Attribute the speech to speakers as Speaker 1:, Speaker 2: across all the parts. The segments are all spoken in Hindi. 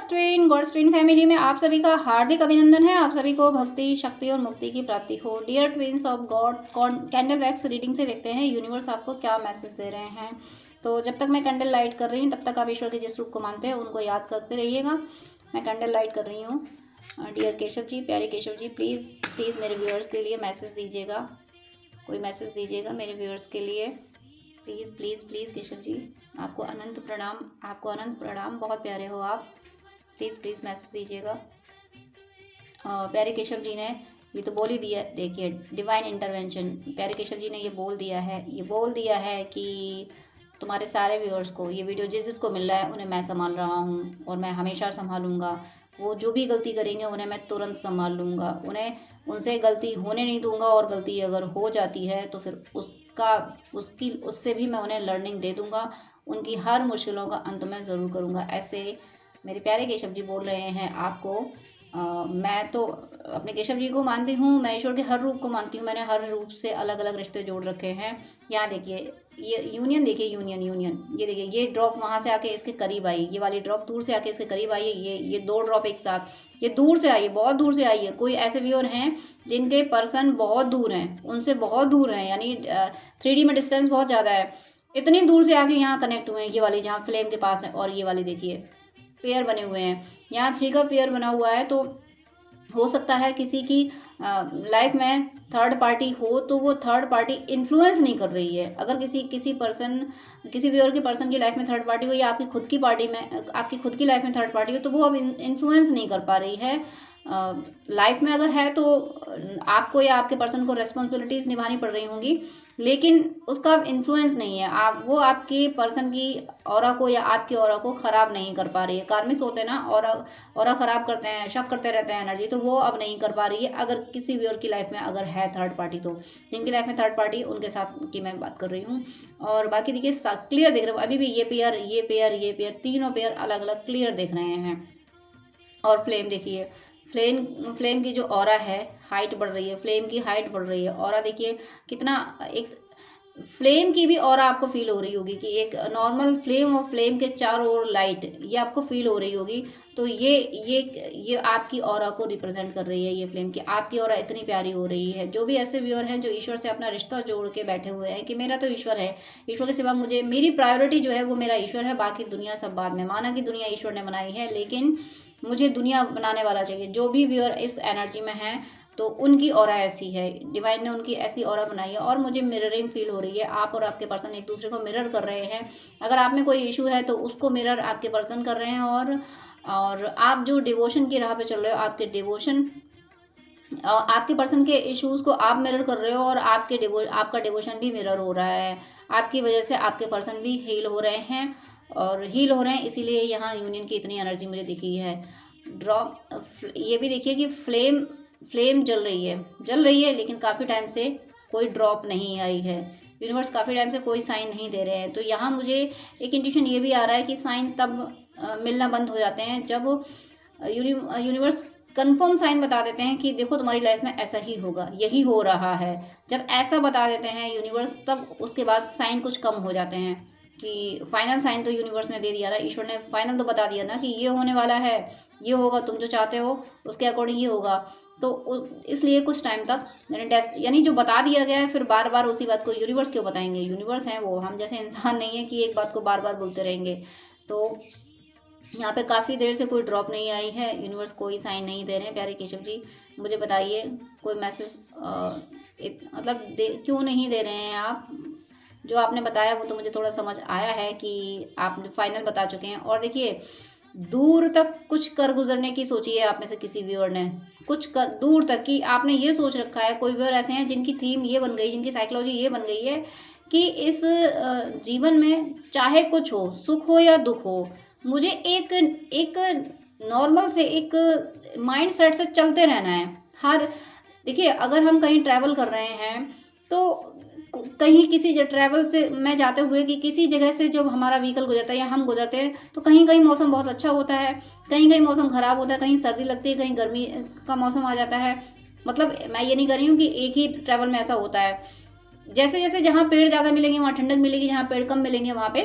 Speaker 1: गॉड्स ट्विन फैमिली में आप सभी का हार्दिक अभिनंदन है। आप सभी को भक्ति, शक्ति और मुक्ति की प्राप्ति हो। Dear twins of God, candle wax reading से देखते हैं यूनिवर्स आपको क्या मैसेज दे रहे हैं। तो जब तक मैं कैंडल लाइट कर रही हूँ तब तक आप ईश्वर के जिस रूप को मानते हैं उनको याद करते रहिएगा। मैं कैंडल लाइट कर रही हूँ। डियर केशव जी, प्यारे केशव जी, प्लीज़ प्लीज़ मेरे व्यूअर्स के लिए मैसेज दीजिएगा, कोई मैसेज दीजिएगा मेरे व्यूअर्स के लिए, please please please. Keshav ji आपको अनंत प्रणाम, आपको अनंत प्रणाम, बहुत प्यारे हो आप। प्लीज़ प्लीज़ मैसेज दीजिएगा। प्यारे केशव जी ने ये तो बोल ही दिया, देखिए डिवाइन इंटरवेंशन। प्यारे केशव जी ने ये बोल दिया है कि तुम्हारे सारे व्यूअर्स को ये वीडियो जिस जिसको मिल रहा है उन्हें मैं संभाल रहा हूँ और मैं हमेशा संभालूंगा। वो जो भी गलती करेंगे उन्हें मैं तुरंत संभाल लूँगा, उनसे गलती होने नहीं दूंगा, और गलती अगर हो जाती है तो फिर उससे भी मैं उन्हें लर्निंग दे दूंगा। उनकी हर मुश्किलों का अंत मैं ज़रूर करूंगा। ऐसे मेरे प्यारे केशव जी बोल रहे हैं आपको। मैं तो अपने केशव जी को मानती हूँ, मैं ईश्वर के हर रूप को मानती हूँ। मैंने हर रूप से अलग अलग रिश्ते जोड़ रखे हैं। यहाँ देखिए ये यूनियन, देखिए यूनियन, ये देखिए ये ड्रॉप वहाँ से आके इसके करीब आई, ये वाली ड्रॉप दूर से आके इसके करीब आई है। ये दो ड्रॉप एक साथ, ये दूर से आई है, बहुत दूर से आई है। कोई ऐसे व्यूअर हैं जिनके पर्सन बहुत दूर हैं, उनसे बहुत दूर हैं, यानी 3D में डिस्टेंस बहुत ज़्यादा है। इतनी दूर से आके यहाँ कनेक्ट हुए हैं। ये वाली जहाँ फ्लेम के पास है, और ये वाली देखिए पेयर बने हुए हैं। यहाँ 3 का पेयर बना हुआ है। तो हो सकता है किसी की लाइफ में थर्ड पार्टी हो, तो वो थर्ड पार्टी इन्फ्लुएंस नहीं कर रही है। अगर किसी व्यूअर के पर्सन की लाइफ में थर्ड पार्टी हो, या आपकी खुद की लाइफ में थर्ड पार्टी हो, तो वो अब इन्फ्लुएंस नहीं कर पा रही है। लाइफ में अगर है तो आपको या आपके पर्सन को रिस्पॉन्सिबिलिटीज़ निभानी पड़ रही होंगी, लेकिन उसका इन्फ्लुएंस नहीं है। वो आपके पर्सन की ऑरा को या आपकी ऑरा को ख़राब नहीं कर पा रही है। कार्मिक्स होते हैं ना, ऑरा ख़राब करते हैं, शक करते रहते हैं एनर्जी, तो वो अब नहीं कर पा रही है। अगर किसी व्यूअर की लाइफ में अगर है थर्ड पार्टी, तो जिनकी लाइफ में थर्ड पार्टी उनके साथ की मैं बात कर रही हूँ। और बाकी देखिए क्लियर देख रहे हो, अभी भी ये पेयर तीनों पेयर अलग अलग क्लियर देख रहे हैं। और फ्लेम देखिए, फ्लेम की जो ऑरा है हाइट बढ़ रही है, फ्लेम की हाइट बढ़ रही है। ऑरा देखिए कितना, एक फ्लेम की भी ऑरा आपको फील हो रही होगी कि एक नॉर्मल फ्लेम और फ्लेम के चारों ओर लाइट, ये आपको फील हो रही होगी। तो ये आपकी ऑरा को रिप्रेजेंट कर रही है। ये फ्लेम की आपकी ऑरा इतनी प्यारी हो रही है। जो भी ऐसे व्यूअर हैं जो ईश्वर से अपना रिश्ता जोड़ के बैठे हुए हैं कि मेरा तो ईश्वर है, ईश्वर के सिवा मेरी प्रायोरिटी जो है वो मेरा ईश्वर है, बाकी दुनिया सब बाद में। माना कि दुनिया ईश्वर ने बनाई है, लेकिन मुझे दुनिया बनाने वाला चाहिए। जो भी व्यूअर इस एनर्जी में हैं तो उनकी ऑरा ऐसी है, डिवाइन ने उनकी ऐसी ऑरा बनाई है। और मुझे मिररिंग फील हो रही है, आप और आपके पर्सन एक दूसरे को मिरर कर रहे हैं। अगर आप में कोई इशू है तो उसको मिरर आपके पर्सन कर रहे हैं। और आप जो डिवोशन की राह पे चल रहे हो, आपके पर्सन के इश्यूज को आप मिरर कर रहे हो, और आपका डिवोशन भी मिरर हो रहा है। आपकी वजह से आपके पर्सन भी हील हो रहे हैं, इसीलिए यहाँ यूनियन की इतनी एनर्जी मुझे दिखी है। ये भी देखिए कि फ्लेम जल रही है, लेकिन काफ़ी टाइम से कोई ड्रॉप नहीं आई है। यूनिवर्स काफ़ी टाइम से कोई साइन नहीं दे रहे हैं। तो यहाँ मुझे एक इंट्यूशन ये भी आ रहा है कि साइन तब मिलना बंद हो जाते हैं जब यूनिवर्स कंफर्म साइन बता देते हैं कि देखो तुम्हारी लाइफ में ऐसा ही होगा, यही हो रहा है। जब ऐसा बता देते हैं यूनिवर्स, तब उसके बाद साइन कुछ कम हो जाते हैं। कि फाइनल साइन तो यूनिवर्स ने दे दिया ना, ईश्वर ने फाइनल तो बता दिया ना कि ये होने वाला है, ये होगा, तुम जो चाहते हो उसके अकॉर्डिंग ये होगा। तो इसलिए कुछ टाइम तक यानी जो बता दिया गया है, फिर बार बार उसी बात को यूनिवर्स क्यों बताएंगे? यूनिवर्स हैं वो, हम जैसे इंसान नहीं है कि एक बात को बार बार बोलते रहेंगे। तो यहाँ पे काफ़ी देर से कोई ड्रॉप नहीं आई है, यूनिवर्स कोई साइन नहीं दे रहे हैं। प्यारे केशव जी मुझे बताइए कोई मैसेज मतलब क्यों नहीं दे रहे हैं आप? जो आपने बताया वो तो मुझे थोड़ा समझ आया है कि आपने फाइनल बता चुके हैं। और देखिए दूर तक कुछ कर गुजरने की सोची है आप में से किसी व्यूअर ने, दूर तक कि आपने ये सोच रखा है। कोई व्यूअर ऐसे हैं जिनकी थीम ये बन गई, जिनकी साइकोलॉजी ये बन गई है कि इस जीवन में चाहे कुछ हो, सुख हो या दुख हो, मुझे एक नॉर्मल से एक माइंड सेट से चलते रहना है। देखिए अगर हम कहीं ट्रैवल कर रहे हैं तो कहीं किसी ट्रैवल से मैं जाते हुए कि किसी जगह से जब हमारा व्हीकल गुजरता है या हम गुजरते हैं तो कहीं कहीं मौसम बहुत अच्छा होता है, कहीं कहीं मौसम ख़राब होता है, कहीं सर्दी लगती है, कहीं गर्मी का मौसम आ जाता है। मतलब मैं ये नहीं कर रही हूँ कि एक ही ट्रैवल में ऐसा होता है। जैसे जैसे जहाँ पेड़ ज़्यादा मिलेंगे वहाँ ठंडक मिलेगी, जहाँ पेड़ कम मिलेंगे वहाँ पे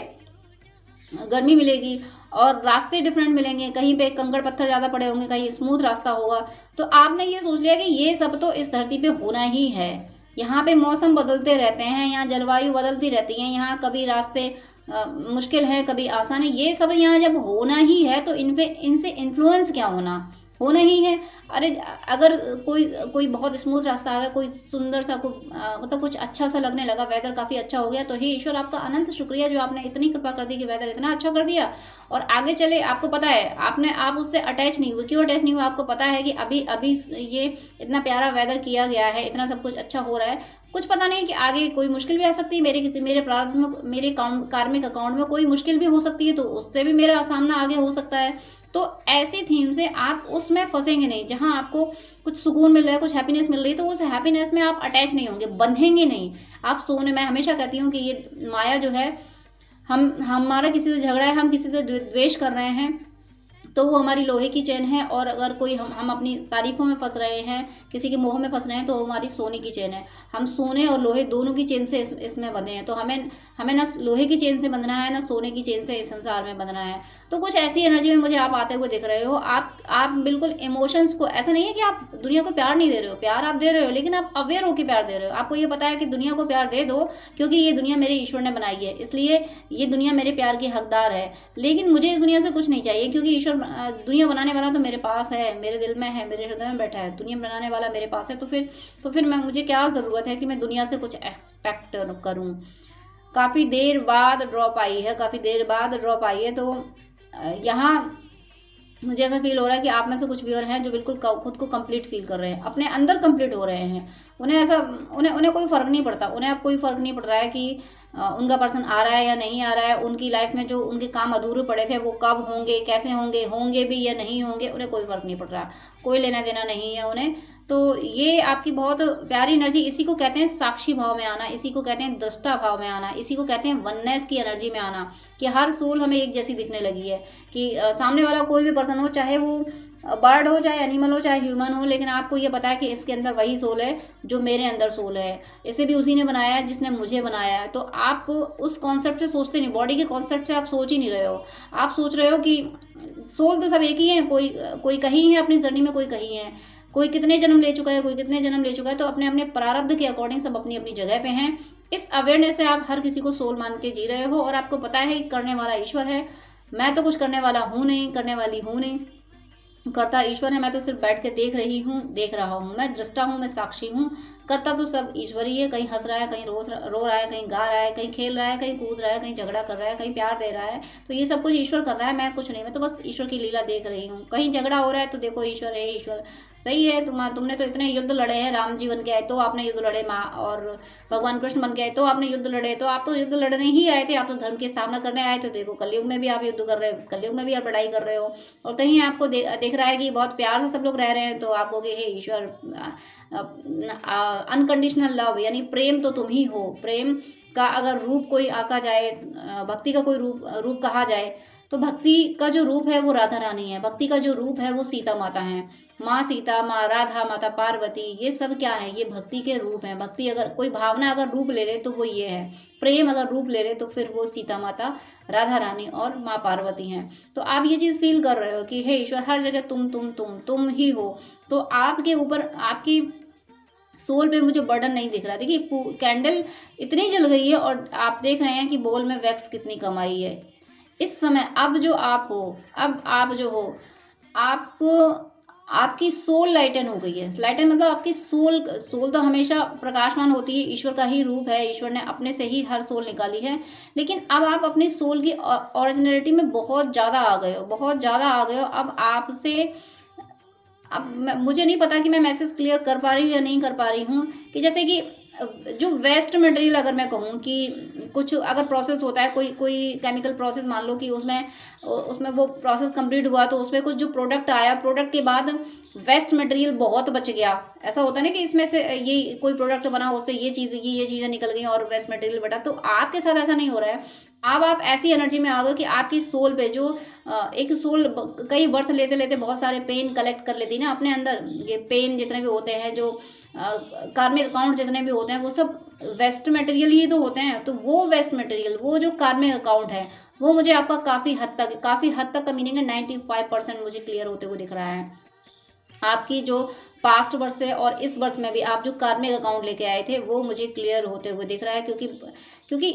Speaker 1: गर्मी मिलेगी। और रास्ते डिफरेंट मिलेंगे, कहीं पे कंकड़ पत्थर ज़्यादा पड़े होंगे, कहीं स्मूथ रास्ता होगा। तो आपने ये सोच लिया कि ये सब तो इस धरती पे होना ही है। यहाँ पे मौसम बदलते रहते हैं, यहाँ जलवायु बदलती रहती है, यहाँ कभी रास्ते मुश्किल है, कभी आसान है। ये सब यहाँ जब होना ही है तो इनसे इन्फ्लुएंस क्या होना ही है। अरे अगर कोई कोई बहुत स्मूथ रास्ता आ गया, कोई सुंदर सा मतलब कुछ अच्छा सा लगने लगा, वेदर काफ़ी अच्छा हो गया, तो हे ईश्वर आपका अनंत शुक्रिया जो आपने इतनी कृपा कर दी कि वेदर इतना अच्छा कर दिया। और आगे चले आपको पता है, आप उससे अटैच नहीं हुए। क्यों अटैच नहीं हुए? आपको पता है कि अभी अभी ये इतना प्यारा वेदर किया गया है, इतना सब कुछ अच्छा हो रहा है, कुछ पता नहीं कि आगे कोई मुश्किल भी आ सकती है, मेरे प्रारब्ध में, मेरे कार्मिक अकाउंट में कोई मुश्किल भी हो सकती है, तो उससे भी मेरा सामना आगे हो सकता है। तो ऐसी थीम से आप उसमें फंसेंगे नहीं। जहां आपको कुछ सुकून मिल रहा है, कुछ हैप्पीनेस मिल रही है, तो उस हैप्पीनेस में आप अटैच नहीं होंगे, बंधेंगे नहीं। आप सोने मैं हमेशा कहती हूँ कि ये माया जो है, हमारा किसी से झगड़ा है, हम किसी से द्वेष कर रहे हैं, तो वो हमारी लोहे की चेन है। और अगर कोई हम अपनी तारीफों में फंस रहे हैं, किसी के मोह में फंस रहे हैं, तो हमारी सोने की चेन है। हम सोने और लोहे दोनों की चेन से इसमें बंधे हैं। तो हमें ना लोहे की चेन से बंधना है, ना सोने की चेन से इस संसार में बंधना है। तो कुछ ऐसी एनर्जी में मुझे आप आते हुए दिख रहे हो। आप बिल्कुल इमोशंस को, ऐसा नहीं है कि आप दुनिया को प्यार नहीं दे रहे हो, प्यार आप दे रहे हो, लेकिन आप अवेयर होकर प्यार दे रहे हो। आपको ये पता है कि दुनिया को प्यार दे दो, क्योंकि ये दुनिया मेरे ईश्वर ने बनाई है, इसलिए ये दुनिया मेरे प्यार की हकदार है। लेकिन मुझे इस दुनिया से कुछ नहीं चाहिए, क्योंकि ईश्वर दुनिया बनाने वाला तो मेरे पास है, मेरे दिल में है, मेरे हृदय में बैठा है। दुनिया बनाने वाला मेरे पास है, तो फिर मुझे क्या ज़रूरत है कि मैं दुनिया से कुछ एक्सपेक्ट करूँ। काफ़ी देर बाद ड्रॉप आई है, तो यहाँ मुझे ऐसा फील हो रहा है कि आप में से कुछ व्यूअर हैं जो बिल्कुल खुद को कंप्लीट फील कर रहे हैं, अपने अंदर कंप्लीट हो रहे हैं। उन्हें कोई फ़र्क नहीं पड़ता, उन्हें अब कोई फ़र्क नहीं पड़ रहा है कि उनका पर्सन आ रहा है या नहीं आ रहा है। उनकी लाइफ में जो उनके काम अधूरे पड़े थे वो कब होंगे, कैसे होंगे भी या नहीं होंगे, उन्हें कोई फ़र्क नहीं पड़ रहा, कोई लेना देना नहीं है उन्हें। तो ये आपकी बहुत प्यारी एनर्जी, इसी को कहते हैं साक्षी भाव में आना, इसी को कहते हैं दृष्टा भाव में आना, इसी को कहते हैं वननेस की एनर्जी में आना, कि हर सोल हमें एक जैसी दिखने लगी है। कि सामने वाला कोई भी पर्सन हो, चाहे वो बर्ड हो, चाहे एनिमल हो, चाहे ह्यूमन हो, लेकिन आपको ये पता है कि इसके अंदर वही सोल है जो मेरे अंदर सोल है। इसे भी उसी ने बनाया है जिसने मुझे बनाया है। तो आप उस कॉन्सेप्ट से सोचते नहीं, बॉडी के कॉन्सेप्ट से आप सोच ही नहीं रहे हो। आप सोच रहे हो कि सोल तो सब एक ही है, कोई कहीं है अपनी जर्नी में, कोई कहीं है, कोई कितने जन्म ले चुका है, कोई कितने जन्म ले चुका है। तो अपने अपने प्रारब्ध के अकॉर्डिंग सब अपनी अपनी जगह पे हैं। इस अवेयरनेस से आप हर किसी को सोल मान के जी रहे हो, और आपको पता है कि करने वाला ईश्वर है। मैं तो कुछ करने वाला हूँ नहीं, करने वाली हूँ नहीं, करता ईश्वर है। मैं तो सिर्फ बैठ के देख रहा हूँ। मैं दृष्टा हूँ, मैं साक्षी हूँ। करता तो सब ईश्वर ही है। कहीं हंस रहा है, कहीं रो रहा है, कहीं गा रहा है, कहीं खेल रहा है, कहीं कूद रहा है, कहीं झगड़ा कर रहा है, कहीं प्यार दे रहा है। तो ये सब कुछ ईश्वर कर रहा है, मैं कुछ नहीं, मैं तो बस ईश्वर की लीला देख रही हूँ। कहीं झगड़ा हो रहा है तो देखो ईश्वर है, ईश्वर सही है। तुमने तो इतने युद्ध लड़े हैं, राम जी बन के आए तो आपने युद्ध लड़े, माँ और भगवान कृष्ण बन के आए तो आपने युद्ध लड़े। तो आप तो युद्ध लड़ने ही आए थे, आप तो धर्म की स्थापना करने आए थे। देखो कलयुग में भी आप युद्ध कर रहे हो, कलयुग में भी आप लड़ाई कर रहे हो। और कहीं आपको देख रहा है कि बहुत प्यार से सब लोग रह रहे हैं, तो आप कहोगे हे ईश्वर, अनकंडीशनल लव यानी प्रेम तो तुम ही हो। प्रेम का अगर रूप कोई आका जाए, भक्ति का कोई रूप कहा जाए, तो भक्ति का जो रूप है वो राधा रानी है। भक्ति का जो रूप है वो सीता माता है। माँ सीता, माँ राधा, माता पार्वती, ये सब क्या है? ये भक्ति के रूप हैं। भक्ति अगर कोई भावना अगर रूप ले ले तो वो ये है। प्रेम अगर रूप ले ले तो फिर वो सीता माता, राधा रानी और माँ पार्वती हैं। तो आप ये चीज़ फील कर रहे हो कि हे ईश्वर, हर जगह तुम ही हो। तो आपके ऊपर, आपकी सोल पे मुझे बर्डन नहीं दिख रहा। देखिए कैंडल इतनी जल गई है और आप देख रहे हैं कि बोल में वैक्स कितनी कम आई है इस समय। अब आप जो हो, आपकी सोल लाइटन हो गई है। लाइटन मतलब आपकी सोल तो हमेशा प्रकाशमान होती है, ईश्वर का ही रूप है। ईश्वर ने अपने से ही हर सोल निकाली है। लेकिन अब आप अपनी सोल की ओरिजिनलिटी में बहुत ज़्यादा आ गए हो। अब आपसे, अब मुझे नहीं पता कि मैं मैसेज क्लियर कर पा रही हूँ या नहीं कर पा रही हूँ, कि जैसे कि जो वेस्ट मटेरियल अगर मैं कहूँ कि कुछ अगर प्रोसेस होता है, कोई केमिकल प्रोसेस मान लो कि उसमें वो प्रोसेस कंप्लीट हुआ, तो उसमें कुछ जो प्रोडक्ट आया, प्रोडक्ट के बाद वेस्ट मटेरियल बहुत बच गया। ऐसा होता है ना कि इसमें से ये कोई प्रोडक्ट बना, उससे ये चीज़ें निकल गई और वेस्ट मटेरियल बटा। तो आपके साथ ऐसा नहीं हो रहा है। अब आप ऐसी एनर्जी में आ गए कि आपकी सोल पे जो एक सोल कई बर्थ लेते लेते बहुत सारे पेन कलेक्ट कर लेती है ना अपने अंदर। ये पेन जितने भी होते हैं, जो कार्मिक अकाउंट जितने भी होते हैं, वो सब वेस्ट मटेरियल ही तो होते हैं। तो वो वेस्ट मटेरियल, वो जो कार्मिक अकाउंट है, वो मुझे आपका काफ़ी हद तक का मीनिंग है 95% मुझे क्लियर होते हुए दिख रहा है। आपकी जो पास्ट बर्थ से और इस बर्थ में भी आप जो कार्मिक अकाउंट लेके आए थे वो मुझे क्लियर होते हुए दिख रहा है, क्योंकि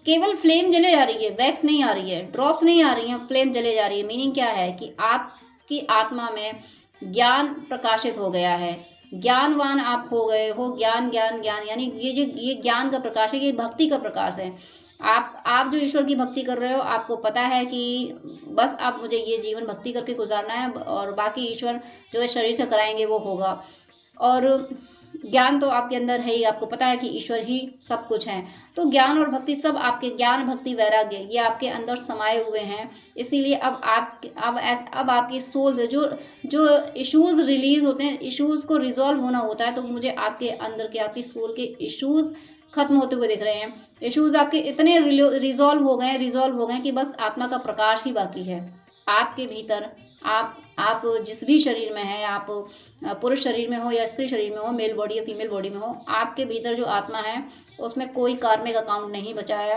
Speaker 1: केवल फ्लेम जले जा रही है, वैक्स नहीं आ रही है, ड्रॉप्स नहीं आ रही हैं, फ्लेम जले जा रही है। मीनिंग क्या है कि आपकी आत्मा में ज्ञान प्रकाशित हो गया है, ज्ञानवान आप हो गए हो। ज्ञान ज्ञान ज्ञान, यानी ये ज्ञान का प्रकाश है, ये भक्ति का प्रकाश है। आप जो ईश्वर की भक्ति कर रहे हो, आपको पता है कि बस आप मुझे ये जीवन भक्ति करके गुजारना है और बाकी ईश्वर जो इस शरीर से कराएंगे वो होगा। और ज्ञान तो आपके अंदर है ही, आपको पता है कि ईश्वर ही सब कुछ है। तो ज्ञान और भक्ति सब आपके, ज्ञान भक्ति वैराग्य ये आपके अंदर समाये हुए हैं। इसीलिए अब आपकी सोल से जो इश्यूज रिलीज होते हैं, इश्यूज को रिजॉल्व होना होता है, तो मुझे आपके अंदर के, आपकी सोल के इश्यूज खत्म होते हुए दिख रहे हैं। इश्यूज आपके इतने रिजॉल्व हो गए कि बस आत्मा का प्रकाश ही बाकी है आपके भीतर। आप जिस भी शरीर में है, आप पुरुष शरीर में हो या स्त्री शरीर में हो, मेल बॉडी या फीमेल बॉडी में हो, आपके भीतर जो आत्मा है उसमें कोई कार्मिक अकाउंट नहीं बचा है।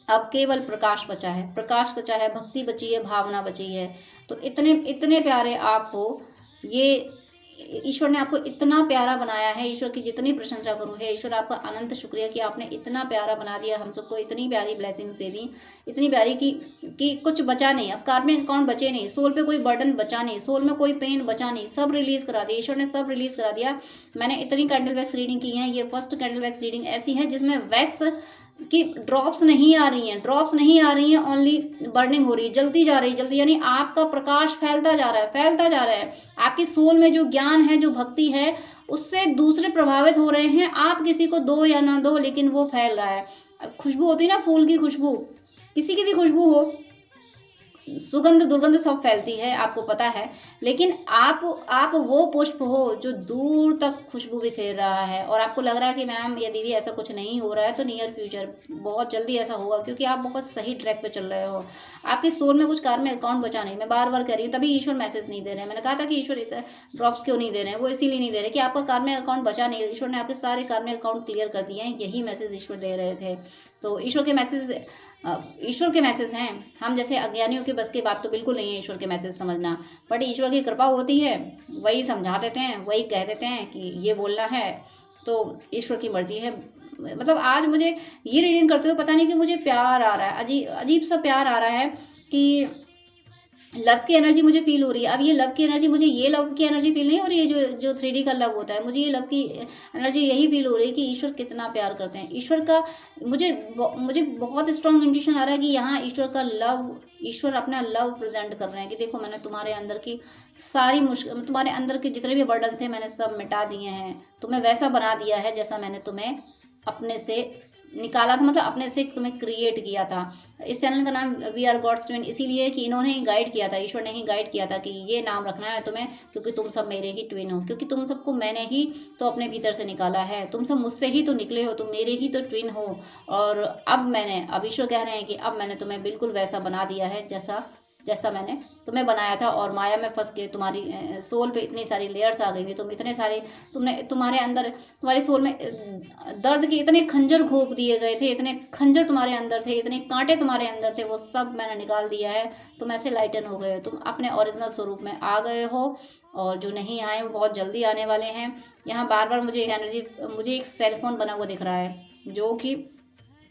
Speaker 1: अब केवल प्रकाश बचा है, भक्ति बची है, भावना बची है। तो इतने प्यारे आप हो। ये ईश्वर ने आपको इतना प्यारा बनाया है, ईश्वर की जितनी प्रशंसा करूँ है ईश्वर, आपका अनंत शुक्रिया कि आपने इतना प्यारा बना दिया, हम सबको इतनी प्यारी ब्लेसिंग्स दे दी, इतनी प्यारी कि कुछ बचा नहीं। अब कार्मिक अकाउंट बचे नहीं, सोल पे कोई बर्डन बचा नहीं, सोल में कोई पेन बचा नहीं, सब रिलीज करा दिया, ईश्वर ने सब रिलीज करा दिया। मैंने इतनी कैंडल वैक्स रीडिंग की है, ये फर्स्ट कैंडल वैक्स रीडिंग ऐसी है जिसमें वैक्स कि ड्रॉप्स नहीं आ रही हैं, ओनली बर्निंग हो रही है, जलती जा रही है, जल्दी, यानी आपका प्रकाश फैलता जा रहा है। आपकी सोल में जो ज्ञान है, जो भक्ति है, उससे दूसरे प्रभावित हो रहे हैं। आप किसी को दो या ना दो, लेकिन वो फैल रहा है। खुशबू होती है ना, फूल की खुशबू, किसी की भी खुशबू हो, सुगंध दुर्गंध सब फैलती है, आपको पता है। लेकिन आप वो पुष्प हो जो दूर तक खुशबू बिखेर रहा है, और आपको लग रहा है कि मैम या दीदी ऐसा कुछ नहीं हो रहा है, तो नियर फ्यूचर बहुत जल्दी ऐसा होगा, क्योंकि आप बहुत सही ट्रैक पे चल रहे हो। आपकी सोल में कुछ कार्मिक अकाउंट बचा नहीं, मैं बार बार कह रही हूँ, तभी ईश्वर मैसेज नहीं दे रहे हैं। मैंने कहा था कि ईश्वर ड्रॉप्स क्यों नहीं दे रहे हैं, वो इसीलिए नहीं दे रहे कि आपका कार्मिक अकाउंट बचा नहीं, ईश्वर ने आपके सारे कार्मिक अकाउंट क्लियर कर दिए हैं। यही मैसेज ईश्वर दे रहे थे। तो ईश्वर के मैसेज हैं। हम जैसे अज्ञानियों के बस की बात तो बिल्कुल नहीं है ईश्वर के मैसेज समझना, बट ईश्वर की कृपा होती है, वही समझा देते हैं, वही कह देते हैं कि ये बोलना है, तो ईश्वर की मर्जी है। मतलब आज मुझे ये रीडिंग करते हुए पता नहीं कि मुझे प्यार आ रहा है, अजीब सा प्यार आ रहा है कि लव की एनर्जी मुझे फील हो रही है। अब ये लव की एनर्जी, मुझे ये लव की एनर्जी फील नहीं हो रही है जो 3D का लव होता है, मुझे ये लव की एनर्जी यही फील हो रही है कि ईश्वर कितना प्यार करते हैं। ईश्वर का मुझे बहुत स्ट्रॉन्ग इंट्यूशन आ रहा है कि यहाँ ईश्वर अपना लव प्रेजेंट कर रहे हैं कि देखो, मैंने तुम्हारे अंदर की सारी मुश्किल, तुम्हारे अंदर के जितने भी बर्डन थे, मैंने सब मिटा दिए हैं, तुम्हें वैसा बना दिया है जैसा मैंने तुम्हें अपने से निकाला था, मतलब अपने से तुम्हें क्रिएट किया था। इस चैनल का नाम वी आर गॉड्स ट्विन इसीलिए कि इन्होंने ही गाइड किया था, ईश्वर ने ही गाइड किया था कि ये नाम रखना है तुम्हें, क्योंकि तुम सब मेरे ही ट्विन हो, क्योंकि तुम सबको मैंने ही तो अपने भीतर से निकाला है, तुम सब मुझसे ही तो निकले हो, तुम मेरे ही तो ट्विन हो। और अब ईश्वर कह रहे हैं कि अब मैंने तुम्हें बिल्कुल वैसा बना दिया है जैसा मैंने तुम्हें बनाया था। और माया में फंस के तुम्हारी सोल पे इतनी सारी लेयर्स आ गई थी, तुम्हारे अंदर, तुम्हारी सोल में दर्द के इतने खंजर घोंप दिए गए थे, इतने खंजर तुम्हारे अंदर थे, इतने कांटे तुम्हारे अंदर थे, वो सब मैंने निकाल दिया है। तुम ऐसे लाइटन हो गए हो, तुम अपने ओरिजिनल स्वरूप में आ गए हो, और जो नहीं आए वो बहुत जल्दी आने वाले हैं। यहाँ बार बार मुझे एक सेलफोन बना हुआ दिख रहा है, जो कि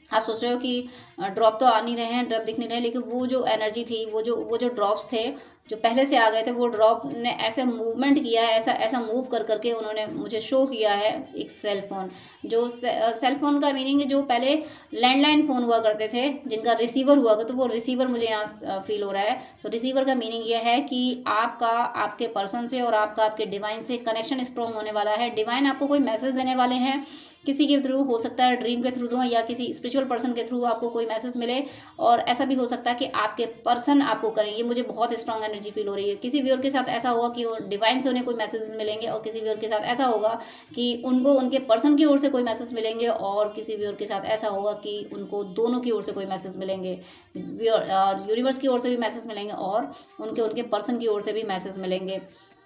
Speaker 1: आप सोच रहे हो कि ड्रॉप तो आ नहीं रहे हैं, ड्रॉप दिख नहीं रहे, लेकिन वो जो एनर्जी थी, वो जो ड्रॉप्स थे जो पहले से आ गए थे, वो ड्रॉप ने ऐसे मूवमेंट किया है, ऐसा मूव करके उन्होंने मुझे शो किया है एक सेलफोन। जो सेलफोन का मीनिंग है, जो पहले लैंडलाइन फ़ोन हुआ करते थे जिनका रिसीवर हुआ, तो वो रिसीवर मुझे यहाँ फील हो रहा है। तो रिसीवर का मीनिंग ये है कि आपके पर्सन से और आपके डिवाइन से कनेक्शन स्ट्रॉन्ग होने वाला है। डिवाइन आपको कोई मैसेज देने वाले हैं, किसी के थ्रू हो सकता है, ड्रीम के थ्रू दो, या किसी स्पिरिचुअल पर्सन के थ्रू आपको कोई मैसेज मिले, और ऐसा भी हो सकता है कि आपके पर्सन आपको करें। ये मुझे बहुत स्ट्रॉन्ग एनर्जी फील हो रही है। किसी व्यूअर के साथ ऐसा होगा कि वो डिवाइन से उन्हें कोई मैसेज मिलेंगे, और किसी व्यूअर के साथ ऐसा होगा कि उनको उनके पर्सन की ओर से कोई मैसेज मिलेंगे, और किसी व्यूअर के साथ ऐसा होगा कि उनको दोनों की ओर से कोई मैसेज मिलेंगे, यूनिवर्स की ओर से भी मैसेज मिलेंगे और उनके पर्सन की ओर से भी मैसेज मिलेंगे।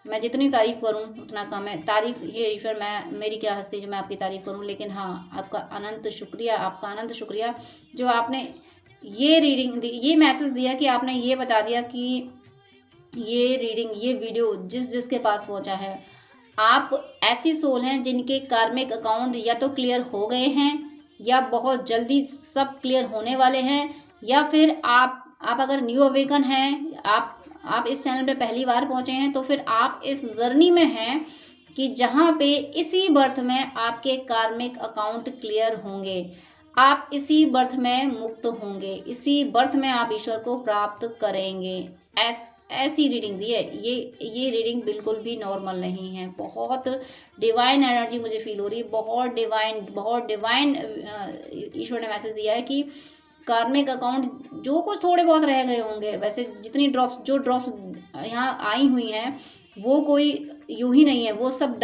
Speaker 1: मैं जितनी तारीफ़ करूं उतना कम है। तारीफ़ ये ईश्वर, मैं मेरी क्या हस्ती जो मैं आपकी तारीफ़ करूं। लेकिन हाँ, आपका अनंत शुक्रिया, आपका अनंत शुक्रिया जो आपने ये रीडिंग दी, ये मैसेज दिया कि आपने ये बता दिया कि ये रीडिंग, ये वीडियो जिसके पास पहुंचा है, आप ऐसी सोल हैं जिनके कार्मिक अकाउंट या तो क्लियर हो गए हैं या बहुत जल्दी सब क्लियर होने वाले हैं, या फिर आप अगर न्यू अवेकन हैं, आप इस चैनल पे पहली बार पहुंचे हैं, तो फिर आप इस जर्नी में हैं कि जहां पे इसी बर्थ में आपके कार्मिक अकाउंट क्लियर होंगे, आप इसी बर्थ में मुक्त होंगे, इसी बर्थ में आप ईश्वर को प्राप्त करेंगे। ऐसी रीडिंग दी है। ये रीडिंग बिल्कुल भी नॉर्मल नहीं है। बहुत डिवाइन एनर्जी मुझे फील हो रही है, बहुत डिवाइन ईश्वर ने मैसेज दिया है कि कार्मिक अकाउंट जो कुछ थोड़े बहुत रह गए होंगे, वैसे जितनी ड्रॉप्स यहाँ आई हुई हैं वो कोई यूं ही नहीं है, वो सब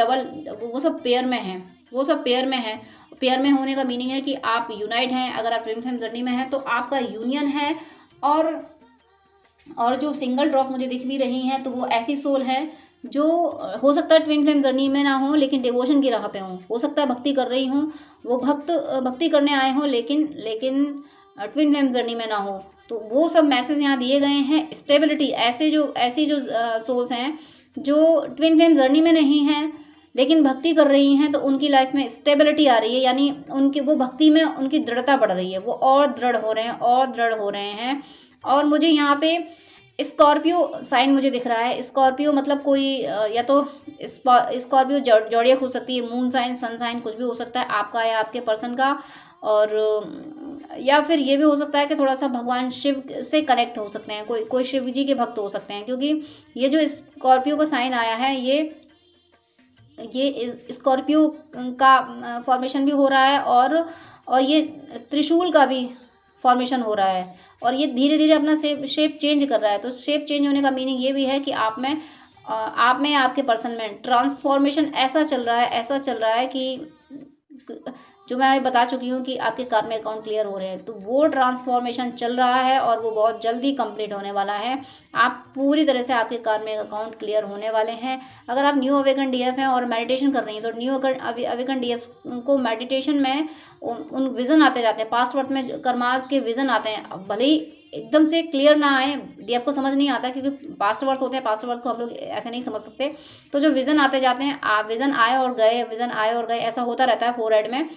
Speaker 1: पेयर में हैं, वो सब पेयर में है। पेयर में होने का मीनिंग है कि आप यूनाइट हैं। अगर आप ट्विन फ्लेम जर्नी में हैं तो आपका यूनियन है। और जो सिंगल ड्रॉप मुझे दिख भी रही हैं तो वो ऐसी सोल है जो हो सकता है ट्विन फ्लेम जर्नी में ना हो लेकिन डिवोशन की राह पे हो सकता है भक्ति कर रही हूँ, वो भक्ति करने आए हों लेकिन ट्विन फ्लेम जर्नी में ना हो। तो वो सब मैसेज यहाँ दिए गए हैं। स्टेबिलिटी, ऐसी जो सोल्स हैं जो ट्विन फ्लेम जर्नी में नहीं हैं लेकिन भक्ति कर रही हैं, तो उनकी लाइफ में स्टेबिलिटी आ रही है, यानी उनकी वो भक्ति में उनकी दृढ़ता बढ़ रही है, वो और दृढ़ हो रहे हैं। और मुझे यहाँ पे स्कॉर्पियो साइन मुझे दिख रहा है। स्कॉर्पियो मतलब कोई या तो स्कॉर्पियो जॉडियक हो सकती है, मून साइन, सन साइन, कुछ भी हो सकता है आपका या आपके पर्सन का। और या फिर ये भी हो सकता है कि थोड़ा सा भगवान शिव से कनेक्ट हो सकते हैं, कोई शिव जी के भक्त हो सकते हैं, क्योंकि ये जो स्कॉर्पियो का साइन आया है ये स्कॉर्पियो का फॉर्मेशन भी हो रहा है और ये त्रिशूल का भी फॉर्मेशन हो रहा है, और ये धीरे धीरे अपना शेप चेंज कर रहा है। तो शेप चेंज होने का मीनिंग ये भी है कि आप में आपके पर्सन में ट्रांसफॉर्मेशन ऐसा चल रहा है कि जो मैं बता चुकी हूँ कि आपके कार्मिक अकाउंट क्लियर हो रहे हैं, तो वो ट्रांसफॉर्मेशन चल रहा है और वो बहुत जल्दी कंप्लीट होने वाला है। आप पूरी तरह से आपके कार्मिक अकाउंट क्लियर होने वाले हैं। अगर आप न्यू अवेकन डीएफ हैं और मेडिटेशन कर रही हैं, तो न्यू अवेकन डीएफ को मेडिटेशन में उन विज़न आते जाते हैं, पास्ट बर्थ में कर्मास के विज़न आते हैं। भले ही एकदम से क्लियर ना आए, डीएफ को समझ नहीं आता क्योंकि पास्ट बर्थ होते हैं, पास्ट बर्थ को हम लोग ऐसे नहीं समझ सकते। तो जो विज़न आते जाते हैं, विज़न आए और गए ऐसा होता रहता है फोरहेड में,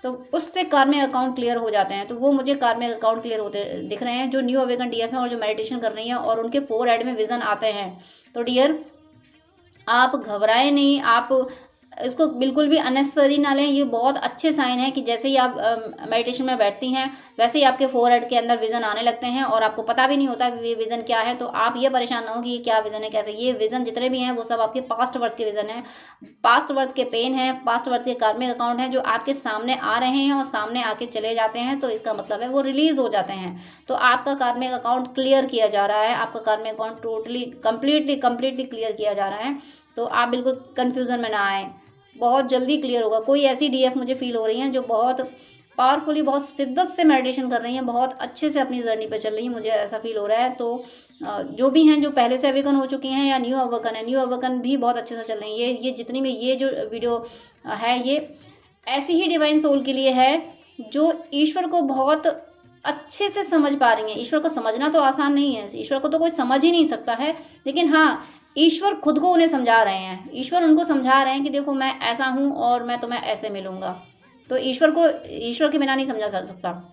Speaker 1: तो उससे कार्मिक अकाउंट क्लियर हो जाते हैं। तो वो मुझे कार्मिक अकाउंट क्लियर होते दिख रहे हैं जो न्यू अवेकन डीएफ हैं और जो मेडिटेशन कर रही हैं और उनके फोरहेड में विज़न आते हैं। तो डियर, आप घबराएं नहीं, आप इसको बिल्कुल भी अननेसेसरी ना लें। ये बहुत अच्छे साइन है कि जैसे ही आप मेडिटेशन में बैठती हैं वैसे ही आपके फोरहेड के अंदर विज़न आने लगते हैं और आपको पता भी नहीं होता ये विज़न क्या है। तो आप ये परेशान ना हो कि ये क्या विज़न है, कैसे। ये विज़न जितने भी हैं वो सब आपके पास्ट बर्थ के विज़न हैं, पास्ट बर्थ के पेन हैं, पास्ट बर्थ के कार्मिक अकाउंट हैं जो आपके सामने आ रहे हैं और सामने आके चले जाते हैं। तो इसका मतलब है वो रिलीज़ हो जाते हैं। तो आपका कार्मिक अकाउंट क्लियर किया जा रहा है, आपका कार्मिक अकाउंट टोटली कम्प्लीटली क्लियर किया जा रहा है। तो आप बिल्कुल कन्फ्यूज़न में ना आए, बहुत जल्दी क्लियर होगा। कोई ऐसी डीएफ मुझे फील हो रही हैं जो बहुत पावरफुली, बहुत शिद्दत से मेडिटेशन कर रही हैं, बहुत अच्छे से अपनी जर्नी पे चल रही हैं, मुझे ऐसा फील हो रहा है। तो जो भी हैं, जो पहले से अवेकन हो चुकी हैं या न्यू अवेकन भी बहुत अच्छे से चल रही हैं। ये जितनी भी ये जो वीडियो है ये ऐसी ही डिवाइन सोल के लिए है जो ईश्वर को बहुत अच्छे से समझ पा रही हैं। ईश्वर को समझना तो आसान नहीं है, ईश्वर को तो कोई समझ ही नहीं सकता है, लेकिन हाँ, ईश्वर खुद को उन्हें समझा रहे हैं। ईश्वर उनको समझा रहे हैं कि देखो मैं ऐसा हूँ और मैं तुम्हें ऐसे मिलूंगा। तो ईश्वर के बिना नहीं समझा जा सकता,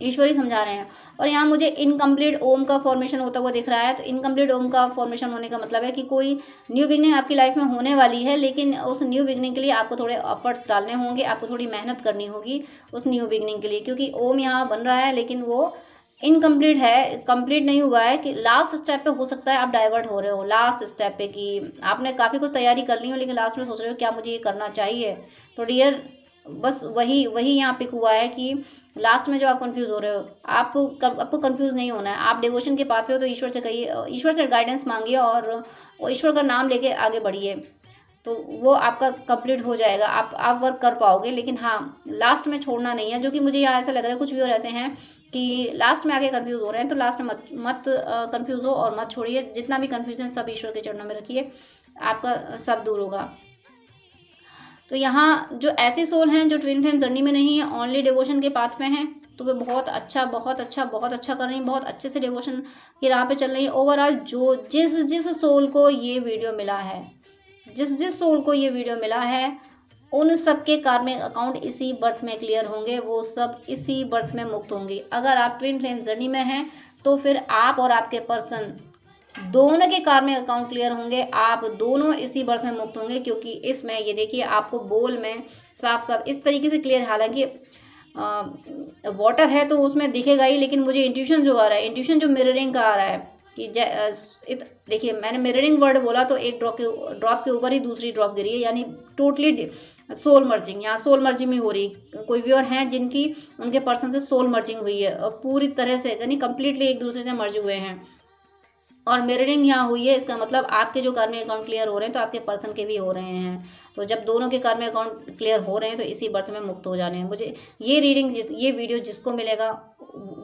Speaker 1: ईश्वर ही समझा रहे हैं। और यहाँ मुझे इनकम्प्लीट ओम का फॉर्मेशन होता हुआ दिख रहा है। तो इनकम्प्लीट ओम का फॉर्मेशन होने का मतलब है कि कोई न्यू बिगनिंग आपकी लाइफ में होने वाली है, लेकिन उस न्यू बिगनिंग के लिए आपको थोड़े एफर्ट्स डालने होंगे, आपको थोड़ी मेहनत करनी होगी उस न्यू बिगनिंग के लिए, क्योंकि ओम यहाँ बन रहा है लेकिन वो इनकम्प्लीट है, कंप्लीट नहीं हुआ है। कि लास्ट स्टेप पे हो सकता है आप डाइवर्ट हो रहे हो, लास्ट स्टेप पे कि आपने काफ़ी कुछ तैयारी कर ली हो लेकिन लास्ट में सोच रहे हो क्या मुझे ये करना चाहिए। तो डियर, बस वही यहाँ पिक हुआ है कि लास्ट में जो आप कंफ्यूज हो रहे हो, आपको कंफ्यूज नहीं होना है। आप डिवोशन के पाथ पे हो तो ईश्वर से कहिए, ईश्वर से गाइडेंस मांगिए और ईश्वर का नाम लेके आगे बढ़िए, तो वो आपका कंप्लीट हो जाएगा, आप वर्क कर पाओगे। लेकिन हाँ, लास्ट में छोड़ना नहीं है, जो कि मुझे यहाँ ऐसा लग रहा है। कुछ भी और ऐसे हैं कि लास्ट में आके कंफ्यूज हो रहे हैं, तो लास्ट में मत कंफ्यूज हो और मत छोड़िए। जितना भी कंफ्यूजन सब ईश्वर के चरणों में रखिए। आपका सब दूर होगा। तो यहाँ जो ऐसे सोल हैं जो ट्विन फ्लेम जर्नी में नहीं है, ओनली डिवोशन के पाथ में हैं, तो वे बहुत अच्छा बहुत अच्छा बहुत अच्छा कर रही हैं, बहुत अच्छे से डिवोशन की राह पे चल रही हैं। ओवरऑल जो जिस जिस सोल को ये वीडियो मिला है, जिस जिस सोल को ये वीडियो मिला है, उन सब के कार्मिक अकाउंट इसी बर्थ में क्लियर होंगे, वो सब इसी बर्थ में मुक्त होंगे। अगर आप ट्विन फ्लेम जर्नी में हैं तो फिर आप और आपके पर्सन दोनों के कार्मिक अकाउंट क्लियर होंगे, आप दोनों इसी बर्थ में मुक्त होंगे। क्योंकि इसमें ये देखिए आपको बोल में साफ साफ इस तरीके से क्लियर, हालांकि वाटर है तो उसमें दिखेगा ही, लेकिन मुझे इंट्यूशन जो आ रहा है, इंट्यूशन जो मिररिंग का आ रहा है कि देखिए मैंने मिररिंग वर्ड बोला तो एक ड्रॉप के ऊपर ही दूसरी ड्रॉप गिरी है, यानी टोटली सोल मर्जिंग, यहाँ सोल मर्जिंग भी हो रही। कोई व्यूअर हैं जिनकी उनके पर्सन से सोल मर्जिंग हुई है और पूरी तरह से यानी कंप्लीटली एक दूसरे से मर्ज हुए हैं, और मिररिंग यहाँ हुई है। इसका मतलब आपके जो कार्मिक अकाउंट क्लियर हो रहे हैं तो आपके पर्सन के भी हो रहे हैं। तो जब दोनों के कार्मिक अकाउंट क्लियर हो रहे हैं तो इसी बर्थ में मुक्त हो जाने हैं। मुझे ये रीडिंग ये वीडियो जिसको मिलेगा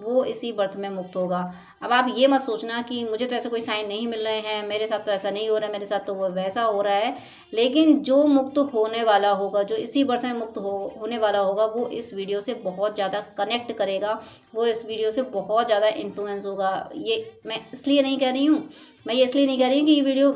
Speaker 1: वो इसी बर्थ में मुक्त होगा। अब आप ये मत सोचना कि मुझे तो ऐसे कोई साइन नहीं मिल रहे हैं, मेरे साथ तो ऐसा नहीं हो रहा है, मेरे साथ तो वो वैसा हो रहा है। लेकिन जो मुक्त होने वाला होगा, जो इसी बर्थ में मुक्त होने वाला होगा, वो इस वीडियो से बहुत ज़्यादा कनेक्ट करेगा, वो इस वीडियो से बहुत ज़्यादा इन्फ्लुएंस होगा। ये मैं इसलिए नहीं कह रही हूँ, मैं ये इसलिए नहीं कह रही हूँ कि ये वीडियो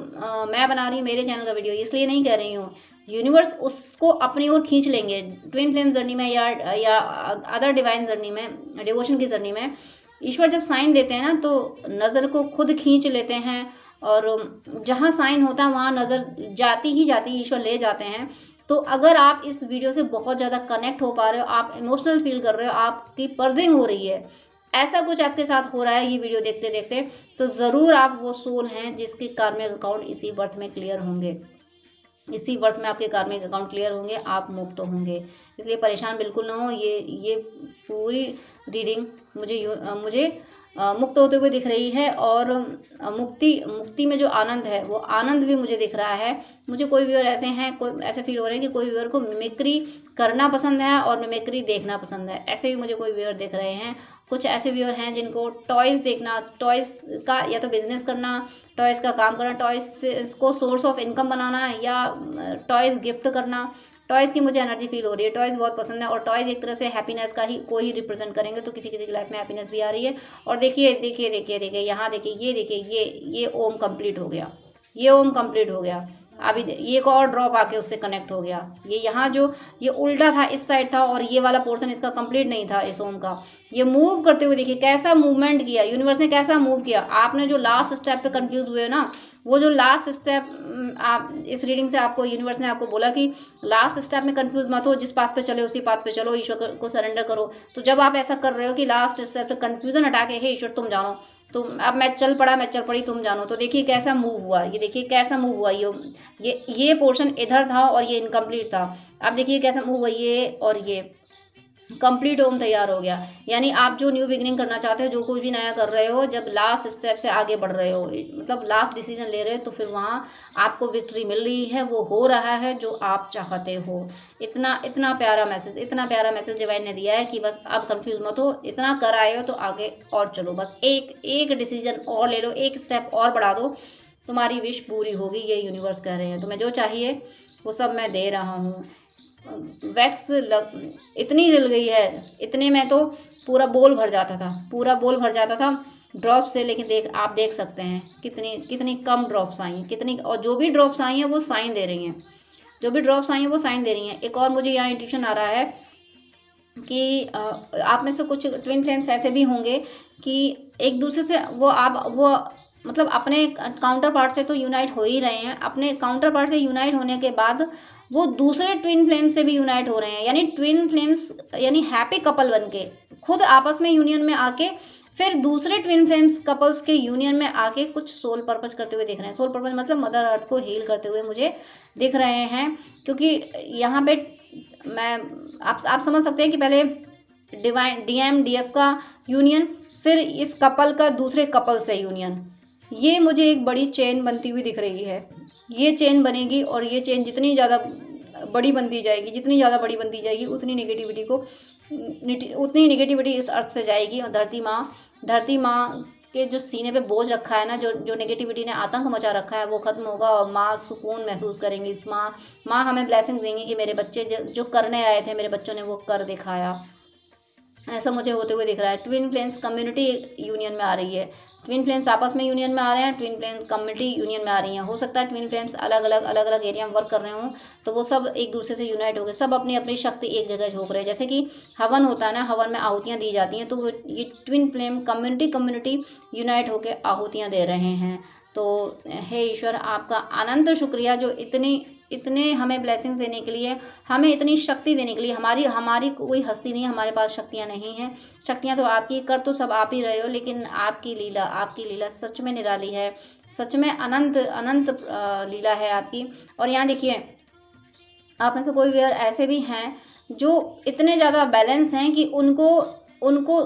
Speaker 1: मैं बना रही हूँ, मेरे चैनल का वीडियो, इसलिए नहीं कह रही हूँ। यूनिवर्स उसको अपनी ओर खींच लेंगे ट्विन फ्लेम जर्नी में या अदर डिवाइन जर्नी में, डिवोशन की जर्नी में। ईश्वर जब साइन देते हैं ना तो नज़र को खुद खींच लेते हैं, और जहाँ साइन होता है वहाँ नज़र जाती ही जाती, ईश्वर ले जाते हैं। तो अगर आप इस वीडियो से बहुत ज़्यादा कनेक्ट हो पा रहे हो, आप इमोशनल फील कर रहे हो, आपकी पर्जिंग हो रही है, ऐसा कुछ आपके साथ हो रहा है ये वीडियो देखते देखते, तो ज़रूर आप वो सोल हैं जिसके कार्मिक अकाउंट इसी बर्थ में क्लियर होंगे, इसी बर्थ में आपके कार्मिक अकाउंट क्लियर होंगे, आप मुक्त होंगे। इसलिए परेशान बिल्कुल ना हो। ये पूरी रीडिंग मुझे मुक्त होते हुए दिख रही है, और मुक्ति में जो आनंद है वो आनंद भी मुझे दिख रहा है। मुझे कोई व्यूअर ऐसे हैं, कोई ऐसे फील हो रहे हैं कि कोई व्यूअर को मिमिक्री करना पसंद है और मिमिक्री देखना पसंद है, ऐसे भी मुझे कोई व्यूअर दिख रहे हैं। कुछ ऐसे व्यूअर हैं जिनको टॉयज़ देखना, टॉयज़ का या तो बिजनेस करना, टॉयज़ का काम करना, टॉयज़ को सोर्स ऑफ इनकम बनाना, या टॉयज़ गिफ्ट करना। टॉयज़ की मुझे एनर्जी फील हो रही है, टॉयज़ बहुत पसंद है, और टॉयज़ एक तरह से हैप्पीनेस का ही को ही रिप्रेजेंट करेंगे। तो किसी किसी की लाइफ में हैप्पीनेस भी आ रही है। और देखिए देखिए देखिए देखिए यहाँ देखिए, ये देखिए ये ओम कंप्लीट हो गया, ये ओम कंप्लीट हो गया। अभी ये एक और ड्रॉप आके उससे कनेक्ट हो गया। ये यहाँ जो ये उल्टा था, इस साइड था, और ये वाला पोर्शन इसका कंप्लीट नहीं था इस ओम का। ये मूव करते हुए देखिए कैसा मूवमेंट किया यूनिवर्स ने, कैसा मूव किया। आपने जो लास्ट स्टेप पे कंफ्यूज हुए ना, वो जो लास्ट स्टेप आप इस रीडिंग से आपको यूनिवर्स ने आपको बोला कि लास्ट स्टेप में कंफ्यूज मत हो, जिस पाथ पे चले उसी पाथ पे चलो, ईश्वर को सरेंडर करो। तो जब आप ऐसा कर रहे हो कि लास्ट स्टेप पे कंफ्यूजन हटा के हे ईश्वर तुम जानो, तो अब मैं चल पड़ी तुम जानो, तो देखिए कैसा मूव हुआ। ये देखिए कैसा मूव हुआ। ये पोर्शन इधर था और ये इनकम्प्लीट था। अब देखिए कैसा मूव हुआ, ये और ये कंप्लीट ओम तैयार हो गया। यानी आप जो न्यू बिगनिंग करना चाहते हो, जो कुछ भी नया कर रहे हो, जब लास्ट स्टेप से आगे बढ़ रहे हो, मतलब लास्ट डिसीजन ले रहे हो, तो फिर वहाँ आपको विक्ट्री मिल रही है, वो हो रहा है जो आप चाहते हो। इतना प्यारा मैसेज, इतना प्यारा मैसेज डिवाइन ने दिया है कि बस अब कंफ्यूज मत हो, इतना कर आए हो तो आगे और चलो, बस एक डिसीजन और ले लो, एक स्टेप और बढ़ा दो, तुम्हारी विश पूरी होगी, ये यूनिवर्स कह रहे हैं। तुम्हें जो चाहिए वो सब मैं दे रहा हूँ। वैक्स इतनी जल गई है, इतने में तो पूरा बोल भर जाता था, पूरा बोल भर जाता था ड्रॉप से। लेकिन आप देख सकते हैं कितनी कम ड्रॉप्स आई हैं, कितनी, और जो भी ड्रॉप्स आई हैं वो साइन दे रही हैं, जो भी ड्रॉप्स आई हैं वो साइन दे रही हैं। एक और मुझे यहाँ इंट्यूशन आ रहा है कि आप में से कुछ ट्विन फ्लेम्स ऐसे भी होंगे कि एक दूसरे से वो मतलब अपने काउंटर पार्ट से तो यूनाइट हो ही रहे हैं, अपने काउंटर पार्ट से यूनाइट होने के बाद वो दूसरे ट्विन फ्लेम्स से भी यूनाइट हो रहे हैं। यानी ट्विन फ्लेम्स यानी हैप्पी कपल बनके खुद आपस में यूनियन में आके फिर दूसरे ट्विन फ्लेम्स कपल्स के यूनियन में आके कुछ सोल पर्पस करते हुए दिख रहे हैं। सोल पर्पस मतलब मदर अर्थ को हील करते हुए मुझे दिख रहे हैं। क्योंकि यहाँ पे मैं आप समझ सकते हैं कि पहले डिवाइन DMDF का यूनियन, फिर इस कपल का दूसरे कपल से यूनियन, ये मुझे एक बड़ी चेन बनती हुई दिख रही है। ये चेन बनेगी और ये चेन जितनी ज़्यादा बड़ी बनती जाएगी, जितनी ज़्यादा बड़ी बनती जाएगी, उतनी नेगेटिविटी इस अर्थ से जाएगी। और धरती माँ के जो सीने पे बोझ रखा है ना, जो नेगेटिविटी ने आतंक मचा रखा है, वो खत्म होगा और माँ सुकून महसूस करेंगी। इस माँ हमें ब्लेसिंग देंगी कि मेरे बच्चे जो करने आए थे, मेरे बच्चों ने वो कर दिखाया। ऐसा मुझे होते हुए दिख रहा है। ट्विन फ्लेम्स कम्युनिटी यूनियन में आ रही है। ट्विन फ्लेम्स आपस में यूनियन में आ रहे हैं, ट्विन फ्लेम्स कम्युनिटी यूनियन में आ रही हैं। हो सकता है ट्विन फ्लेम्स अलग अलग एरिया में वर्क कर रहे हों, तो वो सब एक दूसरे से यूनाइट हो गए, सब अपनी अपनी शक्ति एक जगह झोंक रहे हैं। जैसे कि हवन होता है ना, हवन में आहुतियाँ दी जाती हैं, तो वो ये ट्विन फ्लेम कम्युनिटी यूनाइट होकर आहुतियाँ दे रहे हैं। तो हे ईश्वर, आपका अनंत शुक्रिया जो इतने हमें ब्लेसिंग्स देने के लिए, हमें इतनी शक्ति देने के लिए। हमारी कोई हस्ती नहीं है, हमारे पास शक्तियाँ नहीं हैं। शक्तियाँ तो आपकी, कर तो सब आप ही रहे हो, लेकिन आपकी लीला सच में निराली है, सच में अनंत लीला है आपकी। और यहाँ देखिए, आप में से कोई व्यूअर ऐसे भी हैं जो इतने ज़्यादा बैलेंस हैं कि उनको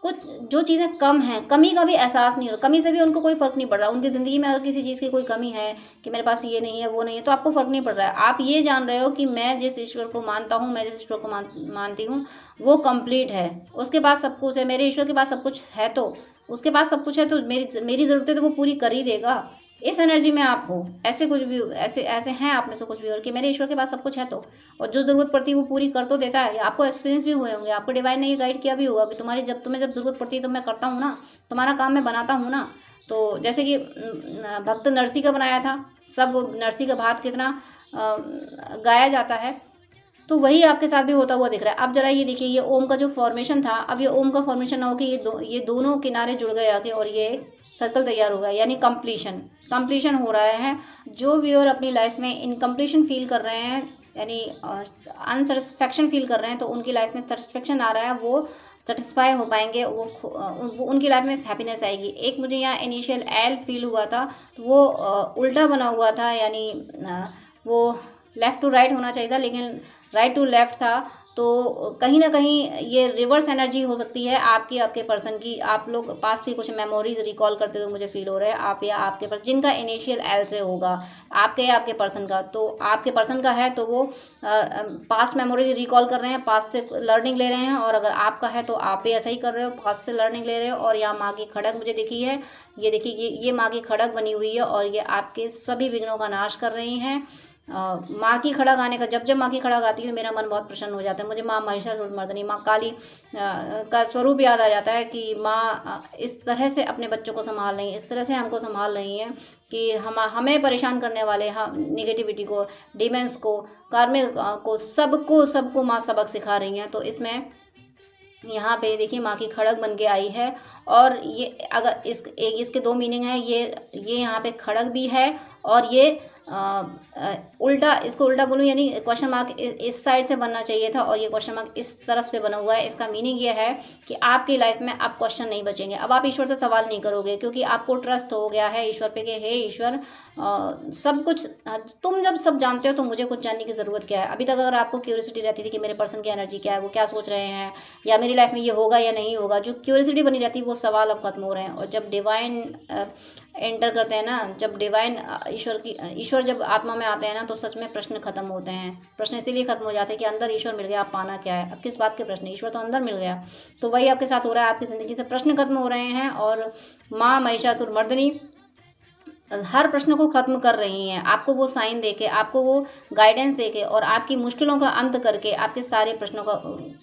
Speaker 1: कुछ जो चीज़ें कम हैं, कमी का भी एहसास नहीं हो रहा, कमी से भी उनको कोई फ़र्क नहीं पड़ रहा। उनकी ज़िंदगी में अगर किसी चीज़ की कोई कमी है कि मेरे पास ये नहीं है, वो नहीं है, तो आपको फ़र्क नहीं पड़ रहा है। आप ये जान रहे हो कि मैं जिस ईश्वर को मानता हूँ, मैं जिस ईश्वर को मानती हूँ, वो कंप्लीट है, उसके पास सब कुछ है। मेरे ईश्वर के पास सब कुछ है, तो उसके पास सब कुछ है, तो मेरी ज़रूरतें तो वो पूरी कर ही देगा। इस एनर्जी में आप हो। ऐसे कुछ भी ऐसे हैं आप में से कुछ भी, और कि मेरे ईश्वर के पास सब कुछ है, तो और जो ज़रूरत पड़ती है वो पूरी कर तो देता है। आपको एक्सपीरियंस भी हुए होंगे, आपको डिवाइन ने ये गाइड किया भी होगा कि तुम्हें जब ज़रूरत पड़ती है तो मैं करता हूँ ना, तुम्हारा काम मैं बनाता हूँ ना। तो जैसे कि भक्त नरसी का बनाया था, सब नरसी का भात कितना गाया जाता है, तो वही आपके साथ भी होता हुआ दिख रहा है। अब जरा ये देखिए, ये ओम का जो फॉर्मेशन था, अब ये ओम का फॉर्मेशन ना हो कि ये दोनों किनारे जुड़ गए आके और ये सर्कल तैयार होगा, यानी कंप्लीशन हो रहा है। जो व्यूअर अपनी लाइफ में इनकम्प्लीशन फील कर रहे हैं, यानी अनसेटिस्फैक्शन फील कर रहे हैं, तो उनकी लाइफ में सेटिस्फैक्शन आ रहा है, वो सेटिस्फाई हो पाएंगे, वो उनकी लाइफ में हैप्पीनेस आएगी। एक मुझे यहाँ इनिशियल एल फील हुआ था, तो वो उल्टा बना हुआ था, यानी वो लेफ़्ट टू राइट होना चाहिए था, लेकिन राइट टू लेफ़्ट था। तो कहीं ना कहीं ये रिवर्स एनर्जी हो सकती है आपके पर्सन की। आप लोग पास्ट की कुछ मेमोरीज रिकॉल करते हुए मुझे फील हो रहा है, आप या आपके पर्सन जिनका इनिशियल एल से होगा, आपके या आपके पर्सन का। तो आपके पर्सन का है तो वो पास्ट मेमोरीज रिकॉल कर रहे हैं, पास्ट से लर्निंग ले रहे हैं, और अगर आपका है तो आप भी ऐसा ही कर रहे हो, पास्ट से लर्निंग ले रहे हो। और यहाँ माँ की खड़ग मुझे दिखी है, ये देखिए, ये माँ की खड़ग बनी हुई है, और ये आपके सभी विघ्नों का नाश कर रही हैं। माँ की खड़ग आने का, जब माँ की खड़ग आती है तो मेरा मन बहुत प्रसन्न हो जाता है। मुझे माँ महिषासुरमर्दिनी, माँ काली का स्वरूप याद आ जाता है कि माँ इस तरह से अपने बच्चों को संभाल रही हैं, इस तरह से हमको संभाल रही हैं कि हमें परेशान करने वाले नेगेटिविटी को, डिमेंस को, कार्मिक को, सबको माँ सबक सिखा रही हैं। तो इसमें यहाँ पे देखिए माँ की खड़ग बन के आई है, और ये अगर इसके दो मीनिंग है, ये यहाँ पे खड़ग भी है, और ये उल्टा, इसको उल्टा बोलूँ यानी क्वेश्चन मार्क इस साइड से बनना चाहिए था, और ये क्वेश्चन मार्क इस तरफ से बना हुआ है। इसका मीनिंग ये है कि आपकी लाइफ में अब क्वेश्चन नहीं बचेंगे, अब आप ईश्वर से सवाल नहीं करोगे, क्योंकि आपको ट्रस्ट हो गया है ईश्वर पे कि हे ईश्वर, सब कुछ तुम जब सब जानते हो तो मुझे कुछ जानने की ज़रूरत क्या है। अभी तक अगर आपको क्यूरियोसिटी रहती थी कि मेरे पर्सन की एनर्जी क्या है, वो क्या सोच रहे हैं, या मेरी लाइफ में ये होगा या नहीं होगा, जो क्यूरियोसिटी बनी रहती है, वो सवाल अब खत्म हो रहे हैं। और जब डिवाइन एंटर करते हैं ना, जब डिवाइन ईश्वर जब आत्मा में आते हैं ना, तो सच में प्रश्न खत्म होते हैं। प्रश्न इसीलिए खत्म हो जाते हैं कि अंदर ईश्वर मिल गया, आप पाना क्या है, अब किस बात के प्रश्न, ईश्वर तो अंदर मिल गया। तो वही आपके साथ हो रहा है, आपकी ज़िंदगी से प्रश्न खत्म हो रहे हैं, और माँ महिषासुरमर्दिनी हर प्रश्न को खत्म कर रही हैं, आपको वो साइन देके, आपको वो गाइडेंस देके, और आपकी मुश्किलों का अंत करके आपके सारे प्रश्नों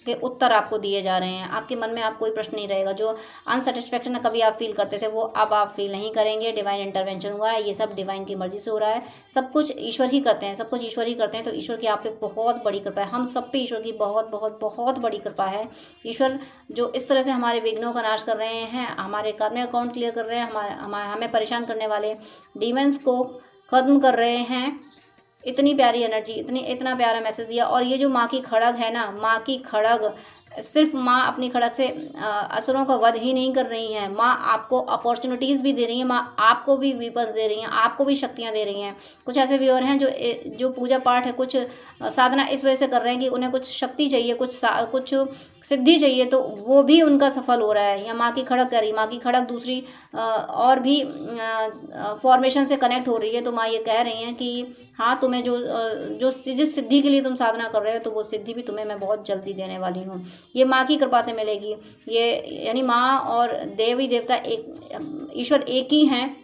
Speaker 1: के उत्तर आपको दिए जा रहे हैं। आपके मन में आप कोई प्रश्न नहीं रहेगा, जो अनसेटिस्फैक्शन कभी आप फील करते थे वो अब आप फील नहीं करेंगे। डिवाइन इंटरवेंशन हुआ है, ये सब डिवाइन की मर्जी से हो रहा है, सब कुछ ईश्वर ही करते हैं, सब कुछ ईश्वर ही करते हैं। तो ईश्वर की आप पे बहुत बड़ी कृपा है, हम सब पे ईश्वर की बहुत बहुत बहुत बड़ी कृपा है। ईश्वर जो इस तरह से हमारे विघ्नों का नाश कर रहे हैं, हमारे कर्म अकाउंट क्लियर कर रहे हैं, हमें परेशान करने वाले डीमंस को खत्म कर रहे हैं। इतनी प्यारी एनर्जी, इतना प्यारा मैसेज दिया। और ये जो माँ की खड़ग है ना, माँ की खड़ग, सिर्फ माँ अपनी खड़ग से असुरों का वध ही नहीं कर रही हैं, माँ आपको अपॉर्चुनिटीज़ भी दे रही हैं, माँ आपको भी वीपन्स दे रही हैं, आपको भी शक्तियाँ दे रही हैं। कुछ ऐसे व्यूअर हैं जो पूजा पाठ है, कुछ साधना इस वजह से कर रहे हैं कि उन्हें कुछ शक्ति चाहिए, कुछ सिद्धि चाहिए, तो वो भी उनका सफल हो रहा है। या माँ की खड़ग कह रही, माँ की खड़ग दूसरी और भी फॉर्मेशन से कनेक्ट हो रही है। तो माँ ये कह रही हैं कि हाँ, तुम्हें जिस सिद्धि के लिए तुम साधना कर रहे हो, तो वो सिद्धि भी तुम्हें मैं बहुत जल्दी देने वाली हूँ। ये माँ की कृपा से मिलेगी। ये यानी माँ और देवी देवता एक, ईश्वर एक ही हैं,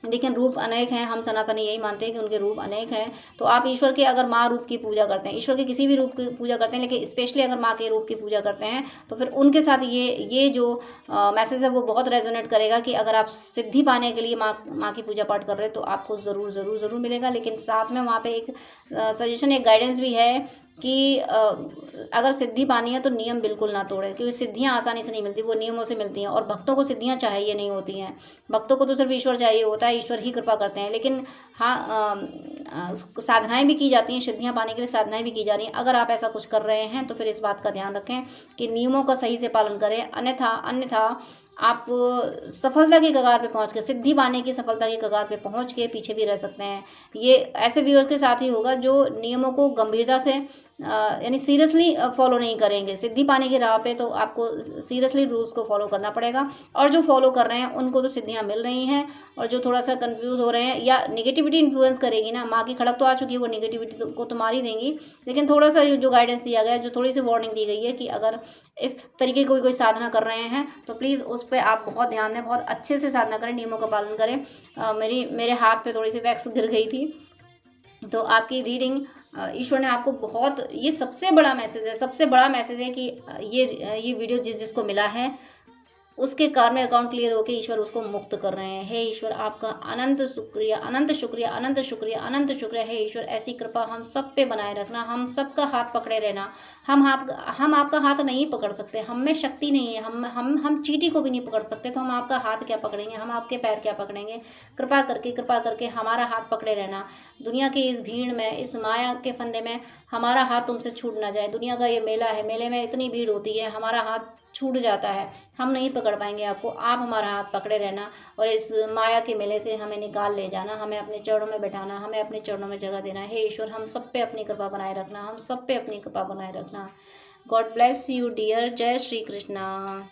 Speaker 1: लेकिन रूप अनेक हैं। हम सनातनी यही मानते हैं कि उनके रूप अनेक हैं। तो आप ईश्वर के अगर माँ रूप की पूजा करते हैं, ईश्वर के किसी भी रूप की पूजा करते हैं, लेकिन स्पेशली अगर माँ के रूप की पूजा करते हैं, तो फिर उनके साथ ये जो मैसेज है वो बहुत रेजोनेट करेगा कि अगर आप सिद्धि पाने के लिए माँ की पूजा पाठ कर रहे हैं, तो आपको ज़रूर ज़रूर ज़रूर मिलेगा। लेकिन साथ में वहाँ पर एक सजेशन, एक गाइडेंस भी है कि अगर सिद्धि पानी है तो नियम बिल्कुल ना तोड़ें, क्योंकि सिद्धियां आसानी से नहीं मिलती, वो नियमों से मिलती हैं। और भक्तों को सिद्धियां चाहिए नहीं होती हैं, भक्तों को तो सिर्फ ईश्वर चाहिए होता है, ईश्वर ही कृपा करते हैं। लेकिन हाँ, साधनाएं भी की जाती हैं, सिद्धियां पाने के लिए साधनाएं भी की जा रही हैं। अगर आप ऐसा कुछ कर रहे हैं तो फिर इस बात का ध्यान रखें कि नियमों का सही से पालन करें, अन्यथा आप सफलता की कगार पे पहुंच के, सिद्धि पाने की सफलता की कगार पे पहुंच के पीछे भी रह सकते हैं। ये ऐसे व्यूअर्स के साथ ही होगा जो नियमों को गंभीरता से यानी सीरियसली फॉलो नहीं करेंगे। सिद्धि पाने की राह पे तो आपको सीरियसली रूल्स को फॉलो करना पड़ेगा। और जो फॉलो कर रहे हैं उनको तो सिद्धियां मिल रही हैं, और जो थोड़ा सा कंफ्यूज हो रहे हैं या निगेटिविटी इन्फ्लुएंस करेगी ना, माँ की खड़क तो आ चुकी है, वो निगेटिविटी को तो मार ही देंगी। लेकिन थोड़ा सा जो गाइडेंस दिया गया है, जो थोड़ी सी वार्निंग दी गई है कि अगर इस तरीके की कोई साधना कर रहे हैं तो प्लीज़ उस पर आप बहुत ध्यान दें, बहुत अच्छे से साधना करें, नियमों का पालन करें। मेरे हाथ पे थोड़ी सी वैक्स गिर गई थी, तो आपकी रीडिंग ईश्वर ने आपको बहुत, ये सबसे बड़ा मैसेज है, सबसे बड़ा मैसेज है कि ये वीडियो जिसको मिला है उसके कार्मिक अकाउंट क्लियर होकर ईश्वर उसको मुक्त कर रहे हैं। हे ईश्वर, आपका अनंत शुक्रिया, अनंत शुक्रिया, अनंत शुक्रिया, अनंत शुक्रिया। हे ईश्वर, ऐसी कृपा हम सब पे बनाए रखना, हम सबका हाथ पकड़े रहना। हम आपका हाथ नहीं पकड़ सकते, हम में शक्ति नहीं है, हम चींटी को भी नहीं पकड़ सकते, तो हम आपका हाथ क्या पकड़ेंगे, हम आपके पैर क्या पकड़ेंगे। कृपा करके हमारा हाथ पकड़े रहना। दुनिया की इस भीड़ में, इस माया के फंदे में हमारा हाथ तुमसे छूट ना जाए। दुनिया का ये मेला है, मेले में इतनी भीड़ होती है, हमारा हाथ छूट जाता है, हम नहीं पकड़ पाएंगे आपको। आप हमारा हाथ पकड़े रहना और इस माया के मेले से हमें निकाल ले जाना, हमें अपने चरणों में बैठाना, हमें अपने चरणों में जगह देना। हे ईश्वर, हम सब पे अपनी कृपा बनाए रखना, हम सब पे अपनी कृपा बनाए रखना। God bless you dear. जय श्री कृष्णा।